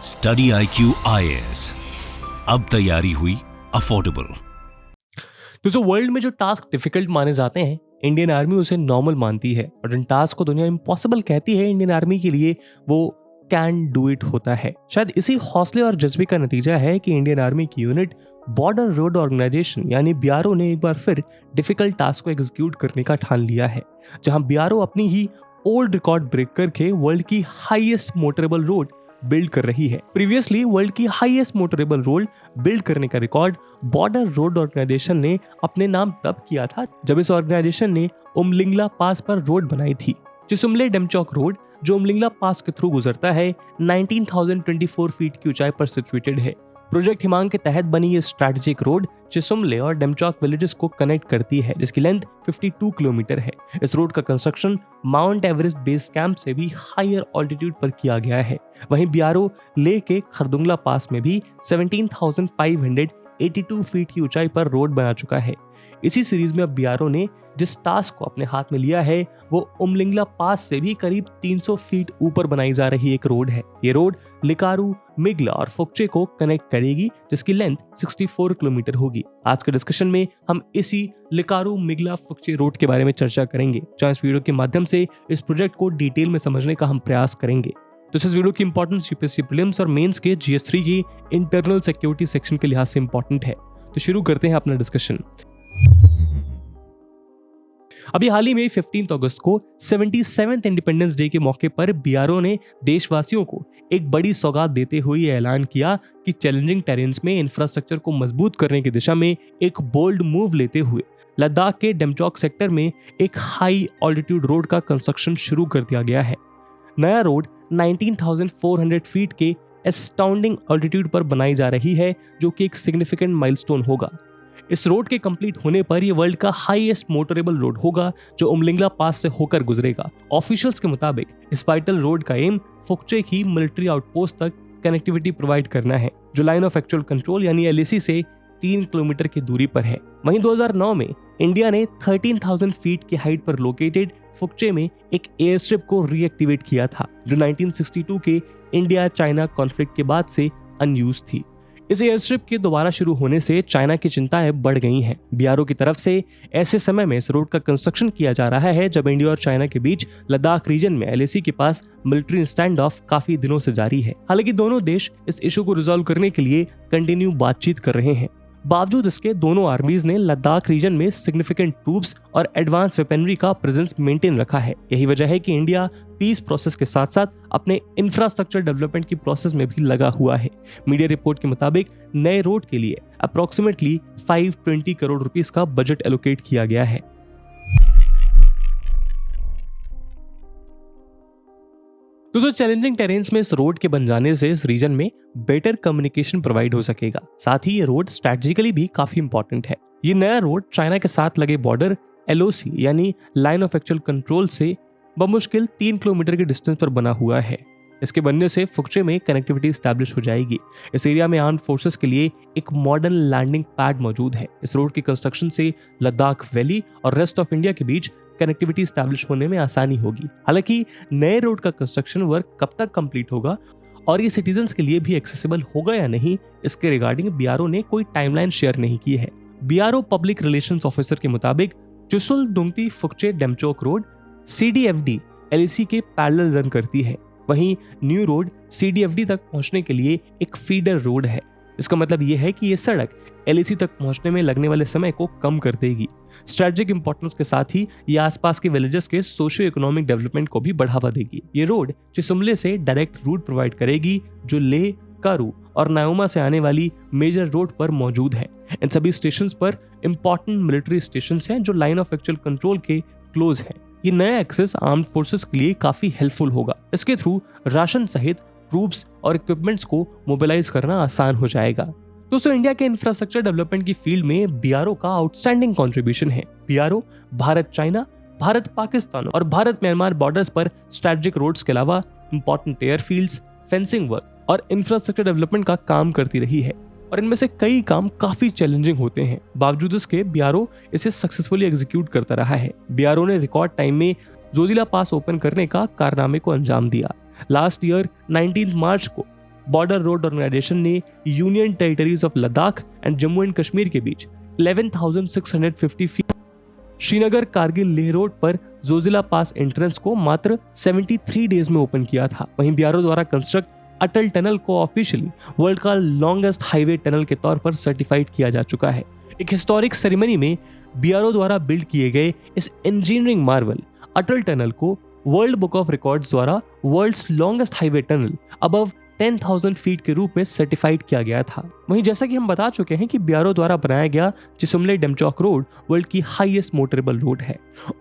Study IQ IAS, अब तैयारी हुई अफोर्डेबल। दोस्तों, वर्ल्ड में जो टास्क डिफिकल्ट माने जाते हैं, इंडियन आर्मी उसे नॉर्मल मानती है, और जिन टास्क को दुनिया इम्पॉसिबल कहती है, इंडियन आर्मी के लिए वो कैन डू इट होता है। शायद इसी हौसले और जज्बे का नतीजा है कि इंडियन आर्मी की यूनिट बॉर्डर रोड ऑर्गेनाइजेशन यानी BRO ने एक बार फिर डिफिकल्ट टास्क को एग्जीक्यूट करने का ठान लिया है, जहां BRO अपनी ही ओल्ड रिकॉर्ड ब्रेक करके वर्ल्ड की हाईएस्ट मोटरेबल रोड बिल्ड कर रही है। प्रीवियसली वर्ल्ड की हाईएस्ट मोटरेबल रोड बिल्ड करने का रिकॉर्ड बॉर्डर रोड ऑर्गेनाइजेशन ने अपने नाम तब किया था जब इस ऑर्गेनाइजेशन ने उमलिंगला पास पर रोड बनाई थी। चिसुमले डेमचौक रोड, जो उमलिंगला पास के थ्रू गुजरता है, 19,024 फीट की ऊंचाई पर सिचुएटेड है। प्रोजेक्ट हिमांग के तहत बनी ये स्ट्रैटेजिक रोड चिसुमले और डेमचौक विलेजेस को कनेक्ट करती है, जिसकी लेंथ 52 किलोमीटर है। इस रोड का construction mount Everest base camp से भी हायर ऑल्टीट्यूड पर किया गया है। वहीं BRO लेह के खरदुंगला पास में भी 17,582 फीट की ऊंचाई पर रोड बना चुका है। इसी सीरीज में अब BRO ने जिस टास्क को अपने हाथ में लिया है वो उमलिंगला पास से भी करीब 300 फीट ऊपर बनाई जा रही एक रोड है। ये रोड लिकारु, मिगला और फुकचे को कनेक्ट करेगी, जिसकी लेंथ 64 किलोमीटर होगी। आज के डिस्कशन में हम इसी लिकारु, मिगला, फुकचे रोड के बारे में चर्चा करेंगे, जहां इस वीडियो के माध्यम से इस प्रोजेक्ट को डिटेल में समझने का हम प्रयास करेंगे। तो इस वीडियो की इंपॉर्टेंस UPSC प्रीलिम्स और मेंस के GS3 की इंटरनल सिक्योरिटी सेक्शन के लिहाज से इंपॉर्टेंट है। तो शुरू करते हैं अपना डिस्कशन। अभी हाल ही में 15 अगस्त को 77th इंडिपेंडेंस डे के मौके पर BRO ने देशवासियों को एक बड़ी सौगात देते हुए यह ऐलान किया कि चैलेंजिंग टेरेन्स में इंफ्रास्ट्रक्चर को मजबूत करने की दिशा में एक बोल्ड मूव लेते हुए लद्दाख के डेमचौक सेक्टर में एक हाई ऑल्टीट्यूड रोड का कंस्ट्रक्शन शुरू कर दिया गया है। नया रोड 19,400 फीट के एस्टाउंडिंग ऑल्टीट्यूड पर बनाई जा रही है, जो कि एक सिग्निफिकेंट माइलस्टोन होगा। इस रोड के कंप्लीट होने पर यह वर्ल्ड का हाईएस्ट मोटरेबल रोड होगा, जो उमलिंगला पास से होकर गुजरेगा। ऑफिशियल्स के मुताबिक इस वाइटल रोड का एम फुकचे की मिलिट्री आउटपोस्ट तक कनेक्टिविटी प्रोवाइड करना है, जो लाइन ऑफ एक्चुअल कंट्रोल यानी LAC से 3 किलोमीटर की दूरी पर है। वहीं 2009 में इंडिया ने 13,000 फीट की हाइट पर लोकेटेड फुकचे में एक एयर स्ट्रिप को रीएक्टिवेट किया था, जो 1962 के इंडिया चाइना कॉन्फ्लिक्ट के बाद से अनयूज थी। इस एयर स्ट्रिप के दोबारा शुरू होने से चाइना की चिंताएं बढ़ गई हैं। BRO की तरफ से ऐसे समय में इस रोड का कंस्ट्रक्शन किया जा रहा है जब इंडिया और चाइना के बीच लद्दाख रीजन में LAC के पास मिलिट्री स्टैंड ऑफ काफी दिनों से जारी है। हालांकि दोनों देश इस इशू को रिजॉल्व करने के लिए कंटिन्यू बातचीत कर रहे हैं। बावजूद इसके दोनों आर्मीज ने लद्दाख रीजन में सिग्निफिकेंट ट्रूप्स और एडवांस वेपनरी का प्रेजेंस मेंटेन रखा है। यही वजह है कि इंडिया पीस प्रोसेस के साथ साथ अपने इंफ्रास्ट्रक्चर डेवलपमेंट की प्रोसेस में भी लगा हुआ है। मीडिया रिपोर्ट के मुताबिक नए रोड के लिए अप्रोक्सीमेटली 520 करोड़ रुपीस का बजट एलोकेट किया गया है। दोस्तों, चैलेंजिंग टेरेन्स में इस रोड के बन जाने से इस रीजन में बेटर कम्युनिकेशन प्रोवाइड हो सकेगा। साथ ही ये रोड स्ट्रेटेजिकली भी काफी इंपॉर्टेंट है। ये नया रोड चाइना के साथ लगे बॉर्डर LOC यानी लाइन ऑफ एक्चुअल कंट्रोल से बमुश्किल 3 किलोमीटर के डिस्टेंस पर बना हुआ है। इसके बनने से फुकचे में कनेक्टिविटी स्टैब्लिश हो जाएगी। इस एरिया में आर्म्ड फोर्सेस के लिए एक मॉडर्न लैंडिंग पैड मौजूद है। इस रोड के कंस्ट्रक्शन से लद्दाख वैली और रेस्ट ऑफ इंडिया के बीच कनेक्टिविटी स्टैब्लिश होने में आसानी होगी। हालांकि नए रोड का कंस्ट्रक्शन वर्क कब तक कंप्लीट होगा और ये सिटीजन्स के लिए भी एक्सेसिबल होगा या नहीं, इसके रिगार्डिंग BRO ने कोई टाइमलाइन शेयर नहीं की है। BRO पब्लिक रिलेशंस ऑफिसर के मुताबिक Chushul Dungti Fukche Demchok road CDFD LAC के पैरेलल रन करती है। वहीं न्यू रोड CDFD तक पहुंचने के लिए एक फीडर रोड है। इसका मतलब यह है कि यह सड़क LAC तक पहुंचने में लगने वाले समय को कम कर देगी। स्ट्रेटेजिक इंपॉर्टेंस के साथ ही ये आसपास के विलेजेस के सोशियो इकोनॉमिक डेवलपमेंट को भी बढ़ावा देगी। ये रोड चिसुमले से डायरेक्ट रूट प्रोवाइड करेगी, जो लेह, कारू और नायोमा से आने वाली मेजर रोड पर मौजूद है। इन सभी स्टेशंस पर इंपॉर्टेंट मिलिट्री स्टेशंस हैं, जो लाइन ऑफ एक्चुअल कंट्रोल के क्लोज हैं। ये नया एक्सेस आर्म्ड फोर्सेस के लिए काफी हेल्पफुल होगा। इसके थ्रू राशन सहित ट्रूप्स और इक्विपमेंट्स को मोबिलाइज करना आसान हो जाएगा। दोस्तों, इंडिया के इंफ्रास्ट्रक्चर डेवलपमेंट की फील्ड में BRO का आउटस्टैंडिंग कंट्रीब्यूशन है। BRO भारत चाइना, भारत पाकिस्तान और भारत म्यांमार बॉर्डर्स पर स्ट्रेटेजिक रोड्स के अलावा इंपॉर्टेंट एयरफील्ड्स, फेंसिंग वर्क और इंफ्रास्ट्रक्चर डेवलपमेंट का काम करती रही है, और इनमें से कई काम काफी चैलेंजिंग होते हैं। बावजूद इसके BRO इसे सक्सेसफुली एग्जीक्यूट करता रहा है। BRO ने रिकॉर्ड टाइम में जोजिला पास ओपन करने का कारनामे को अंजाम दिया। लास्ट ईयर 19 मार्च को बॉर्डर रोड ऑर्गेनाइजेशन ने union territories of Ladakh and Jammu and Kashmir के बीच 11,650 फीट श्रीनगर कारगिल लेह रोड पर जोजिला पास एंट्रेंस को मात्र 73 डेज में ओपन किया था। वहीं बीआरओ द्वारा कंस्ट्रक्ट अटल टनल को ऑफिशियली वर्ल्ड का लॉन्गेस्ट हाईवे टनल के तौर पर सर्टिफाइड किया जा चुका है। एक हिस्टोरिक सेरेमनी में बीआरओ द्वारा बिल्ड किए गए इस इंजीनियरिंग मार्वल अटल टनल को वर्ल्ड बुक ऑफ रिकॉर्ड्स द्वारा world's longest highway tunnel above 10,000 feet के रूप में सर्टिफाइड किया गया था। वहीं जैसा कि हम बता चुके हैं कि बीआरओ द्वारा बनाया गया चिसुमले डेमचौक रोड वर्ल्ड की हाईएस्ट मोटरेबल रोड है।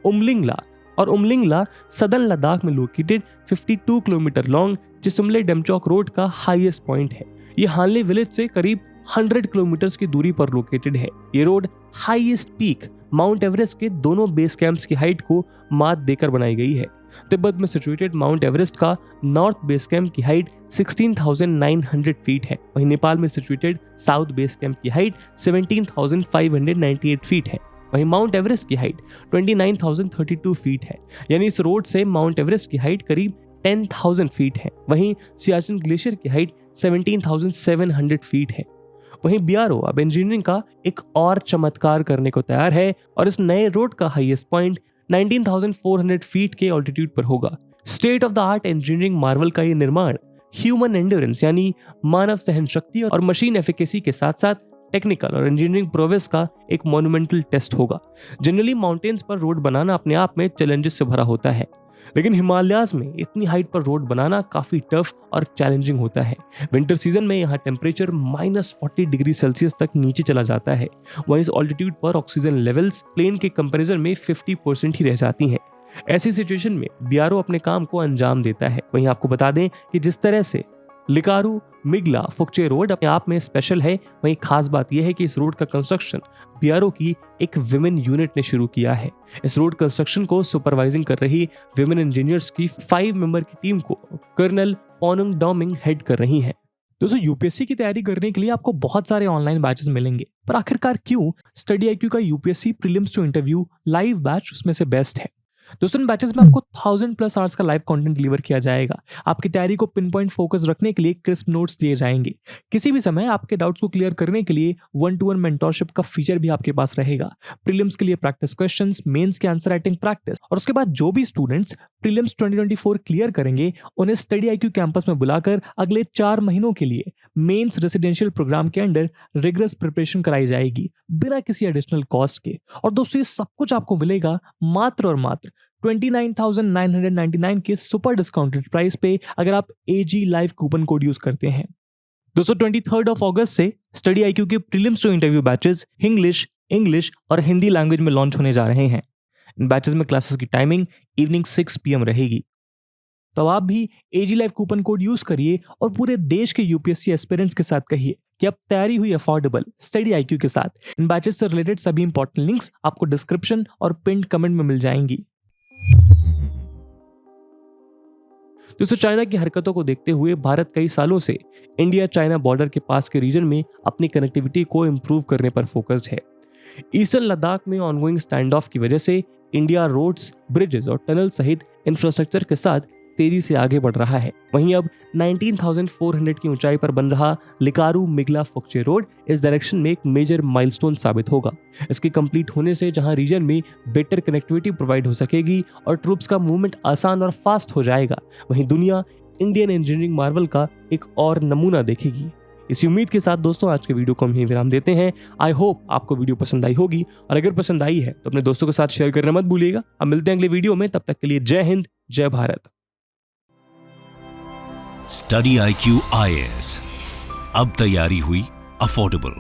उमलिंगला सदर्न लद्दाख में located 52 kilometre long Chisumle Demchok road का हाईएस्ट पॉइंट है। ये हानले विलेज से करीब 100 किलोमीटर की दूरी पर लोकेटेड है। ये road highest peak mount Everest के दोनों बेस कैंप्स की हाइट को मात देकर बनाई गई है। तिब्बत में सिचुएटेड माउंट एवरेस्ट का नॉर्थ बेस कैंप की हाइट 16,900 फीट है। वहीं नेपाल में सिचुएटेड साउथ बेस कैंप की हाइट 17,598 फीट है। वहीं माउंट एवरेस्ट की हाइट 29,032 फीट है। यानी इस रोड से माउंट एवरेस्ट की हाइट करीब 10,000 फीट है। वहीं सियाचिन ग्लेशियर की हाइट 17,700 फीट है। वहीं बीआरओ अब इंजीनियरिंग का एक और चमत्कार करने को तैयार है और इस नए रोड का हाईएस्ट पॉइंट 19,400 फीट के ऑल्टीट्यूड पर होगा। State of the art engineering Marvel का ये निर्माण ह्यूमन एंड्योरेंस यानी मानव सहन शक्ति और मशीन एफिकेसी के साथ साथ टेक्निकल और इंजीनियरिंग प्रोग्रेस का एक मॉन्यूमेंटल टेस्ट होगा। जनरली माउंटेन्स पर रोड बनाना अपने आप में चैलेंजेस से भरा होता है, लेकिन हिमालयाज में इतनी हाइट पर रोड बनाना काफी टफ और चैलेंजिंग होता है। विंटर सीजन में यहाँ टेम्परेचर -40 डिग्री सेल्सियस तक नीचे चला जाता है। वहीं इस ऑल्टीट्यूड पर ऑक्सीजन लेवल्स प्लेन के कंपैरिजन में 50% ही रह जाती हैं। ऐसी सिचुएशन में बीआरओ अपने काम को अंजाम देता है। वहीं आपको बता दें कि जिस तरह से लिकारू मिगला फुकचे रोड अपने आप में स्पेशल है, वहीं खास बात यह है कि इस रोड का कंस्ट्रक्शन बीआरओ की एक विमेन यूनिट ने शुरू किया है। इस रोड कंस्ट्रक्शन को सुपरवाइजिंग कर रही विमेन इंजीनियर्स की 5 मेंबर की टीम को कर्नल पोनुंग डोमिंग हेड कर रही है। दोस्तों, यूपीएससी की तैयारी करने के लिए आपको बहुत सारे ऑनलाइन बैचेस मिलेंगे, पर आखिरकार क्यों स्टडी आईक्यू का UPSC prelims to interview live batch उसमें से बेस्ट है। दोस्तों, इन बैचेस में आपको 1000+ आवर्स का लाइव कंटेंट डिलीवर किया जाएगा। आपकी तैयारी को पिन पॉइंट फोकस रखने के लिए क्रिस्प नोट्स दिए जाएंगे। किसी भी समय आपके डाउट्स को क्लियर करने के लिए 1-to-1 मेंटोरशिप का फीचर भी आपके पास रहेगा। प्रीलिम्स के लिए प्रैक्टिस क्वेश्चंस, मेंस के आंसर राइटिंग प्रैक्टिस और उसके बाद जो भी स्टूडेंट्स प्रीलिम्स 2024 क्लियर करेंगे उन्हें स्टडी आईक्यू कैंपस में बुलाकर अगले 4 महीनों के लिए मेंस रेसिडेंशियल प्रोग्राम के अंडर रिगरस प्रिपरेशन कराई जाएगी बिना किसी एडिशनल कॉस्ट के। और दोस्तों, ये सब कुछ आपको मिलेगा मात्र और मात्र 29,999 के सुपर डिस्काउंटेड प्राइस पे अगर आप AG live coupon code use करते हैं। दोस्तों, 23 अगस्त से स्टडी आईक्यू के prelims to interview batches English और हिंदी लैंग्वेज में लॉन्च होने जा रहे हैं। इन बैचेस में क्लासेस की टाइमिंग इवनिंग 6 PM रहेगी। तो आप भी AG live coupon code use करिए और पूरे देश के यूपीएससी एस्पिरेंट्स के साथ कहिए कि अब तैयारी हुई अफोर्डेबल स्टडी आईक्यू के साथ। इन बैचेस से रिलेटेड सभी इंपॉर्टेंट लिंक्स आपको डिस्क्रिप्शन और पिन्ड कमेंट में मिल जाएंगी। दोस्तों, चाइना की हरकतों को देखते हुए भारत कई सालों से इंडिया चाइना बॉर्डर के पास के रीजन में अपनी कनेक्टिविटी को इंप्रूव करने पर फोकस्ड है। ईस्टर्न लद्दाख में ऑनगोइंग स्टैंड ऑफ की वजह से इंडिया रोड्स, ब्रिजेस और टनल सहित इंफ्रास्ट्रक्चर के साथ तेजी से आगे बढ़ रहा है। वहीं अब 19,400 की ऊंचाई पर बन रहा लिकारू मिगला फुकचे रोड इस डायरेक्शन में एक मेजर माइलस्टोन साबित होगा। इसके कंप्लीट होने से जहां रीजन में बेटर कनेक्टिविटी प्रोवाइड हो सकेगी और ट्रूप्स का मूवमेंट आसान और फास्ट हो जाएगा, वहीं दुनिया इंडियन इंजीनियरिंग मार्वल का एक और नमूना देखेगी। इसी उम्मीद के साथ दोस्तों, आज के वीडियो को हम यहीं विराम देते हैं। आई होप आपको वीडियो पसंद आई होगी और अगर पसंद आई है तो अपने दोस्तों के साथ शेयर करना मत भूलिएगा। अब मिलते हैं अगले वीडियो में, तब तक के लिए जय हिंद, जय भारत। स्टडी IQ IAS, अब तैयारी हुई अफोर्डेबल।